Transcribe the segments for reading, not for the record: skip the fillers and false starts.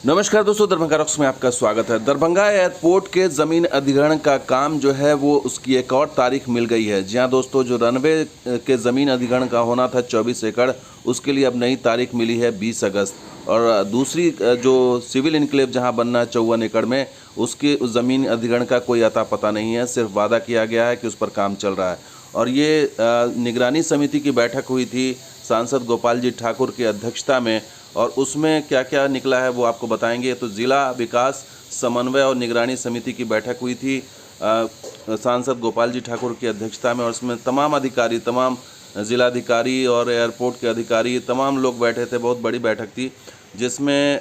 नमस्कार दोस्तों, दरभंगा रॉक्स में आपका स्वागत है। दरभंगा एयरपोर्ट के ज़मीन अधिग्रहण का काम जो है वो उसकी एक और तारीख मिल गई है। जी हाँ दोस्तों, जो रनवे के ज़मीन अधिग्रहण का होना था 24 एकड़, उसके लिए अब नई तारीख मिली है 20 अगस्त। और दूसरी जो सिविल इनक्लेव जहां बनना है 54 एकड़ में, उसके उस ज़मीन अधिग्रहण का कोई अता पता नहीं है। सिर्फ वादा किया गया है कि उस पर काम चल रहा है। और ये निगरानी समिति की बैठक हुई थी सांसद गोपाल जी ठाकुर की अध्यक्षता में, और उसमें क्या क्या निकला है वो आपको बताएंगे। तो जिला विकास समन्वय और निगरानी समिति की बैठक हुई थी सांसद गोपाल जी ठाकुर की अध्यक्षता में, और उसमें तमाम अधिकारी, तमाम जिलाधिकारी और एयरपोर्ट के अधिकारी, तमाम लोग बैठे थे। बहुत बड़ी बैठक थी जिसमें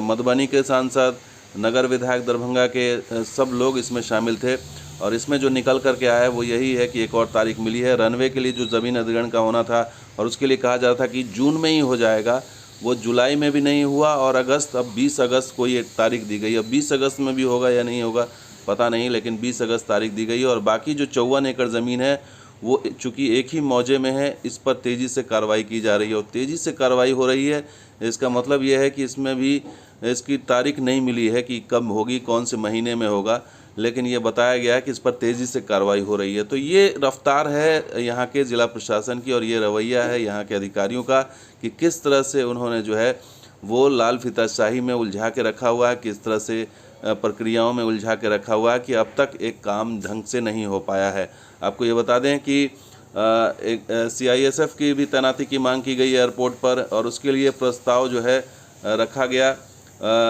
मधुबनी के सांसद, नगर विधायक दरभंगा के सब लोग इसमें शामिल थे। और इसमें जो निकल कर के आया है वो यही है कि एक और तारीख मिली है। रनवे के लिए जो ज़मीन अधिग्रहण का होना था और उसके लिए कहा जा रहा था कि जून में ही हो जाएगा, वो जुलाई में भी नहीं हुआ, और अगस्त, अब 20 अगस्त को ये तारीख दी गई। अब 20 अगस्त में भी होगा या नहीं होगा पता नहीं, लेकिन 20 अगस्त तारीख दी गई है। और बाकी जो 54 एकड़ ज़मीन है वो चूँकि एक ही मौजे में है, इस पर तेज़ी से कार्रवाई की जा रही है, और तेज़ी से कार्रवाई हो रही है। इसका मतलब ये है कि इसमें भी इसकी तारीख नहीं मिली है कि कब होगी, कौन से महीने में होगा, लेकिन ये बताया गया है कि इस पर तेज़ी से कार्रवाई हो रही है। तो ये रफ्तार है यहाँ के ज़िला प्रशासन की, और ये रवैया है यहाँ के अधिकारियों का कि किस तरह से उन्होंने जो है वो लाल फीताशाही में उलझा के रखा हुआ है, किस तरह से प्रक्रियाओं में उलझा के रखा हुआ है कि अब तक एक काम ढंग से नहीं हो पाया है। आपको ये बता दें कि एक CISF की भी तैनाती की मांग की गई एयरपोर्ट पर, और उसके लिए प्रस्ताव जो है रखा गया।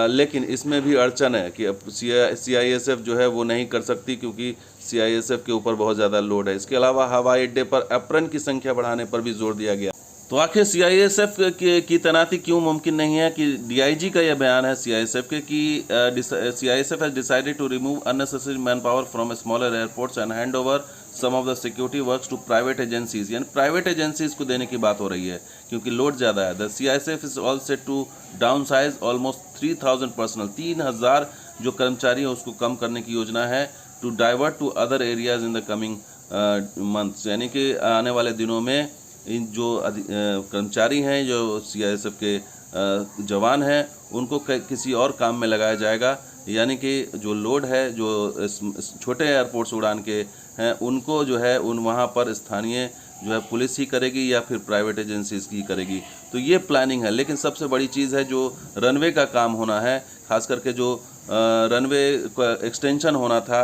लेकिन इसमें भी अड़चन है कि अब CISF जो है वो नहीं कर सकती, क्योंकि CISF के ऊपर बहुत ज़्यादा लोड है। इसके अलावा हवाई अड्डे पर एप्रन की संख्या बढ़ाने पर भी जोर दिया गया। तो आखिर CISF की तैनाती क्यों मुमकिन नहीं है, कि DIG का यह बयान है CISF के कि CISF has decided to remove unnecessary man power from smaller airports and hand over some of the security works to private agencies. यानी प्राइवेट एजेंसीज को देने की बात हो रही है क्योंकि लोड ज़्यादा है। The CISF is all set to down size almost 3000 personal. 3000 जो कर्मचारी हैं उसको कम करने की योजना है, to divert to other areas in the coming months. यानी कि आने वाले दिनों में इन जो कर्मचारी हैं, जो CISF के जवान हैं, उनको किसी और काम में लगाया जाएगा। यानी कि जो लोड है, जो छोटे एयरपोर्ट्स उड़ान के हैं, उनको जो है उन वहाँ पर स्थानीय जो है पुलिस ही करेगी या फिर प्राइवेट एजेंसीज की करेगी। तो ये प्लानिंग है। लेकिन सबसे बड़ी चीज़ है जो रनवे का काम होना है, खास करके जो रनवे का एक्सटेंशन होना था,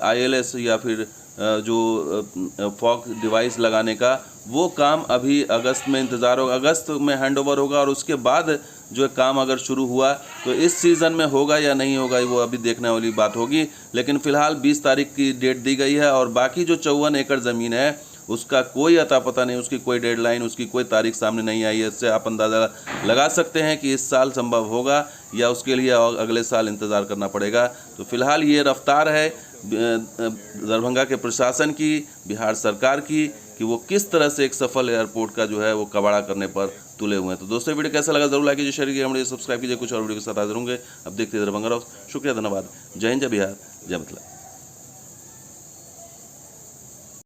ILS या फिर जो फॉग डिवाइस लगाने का, वो काम अभी अगस्त में इंतज़ार होगा। अगस्त में हैंडओवर होगा, और उसके बाद जो काम अगर शुरू हुआ तो इस सीज़न में होगा या नहीं होगा वो अभी देखने वाली बात होगी। लेकिन फ़िलहाल 20 तारीख की डेट दी गई है, और बाकी जो 54 एकड़ ज़मीन है उसका कोई अता पता नहीं, उसकी कोई डेडलाइन, उसकी कोई तारीख सामने नहीं आई है। इससे आप अंदाज़ा लगा सकते हैं कि इस साल संभव होगा या उसके लिए अगले साल इंतज़ार करना पड़ेगा। तो फिलहाल ये रफ्तार है दरभंगा के प्रशासन की, बिहार सरकार की, कि वो किस तरह से एक सफल एयरपोर्ट का जो है वो कबाड़ा करने पर तुले हुए हैं। तो दोस्तों, वीडियो कैसा लगा जरूर लाइक कीजिए, शेयर कीजिए, हमारे सब्सक्राइब कीजिए। कुछ और वीडियो के साथ हाजिर होंगे। अब देखते हैं दरभंगा रॉक्स। शुक्रिया, धन्यवाद। जय हिंद, जय बिहार, जय मतलब।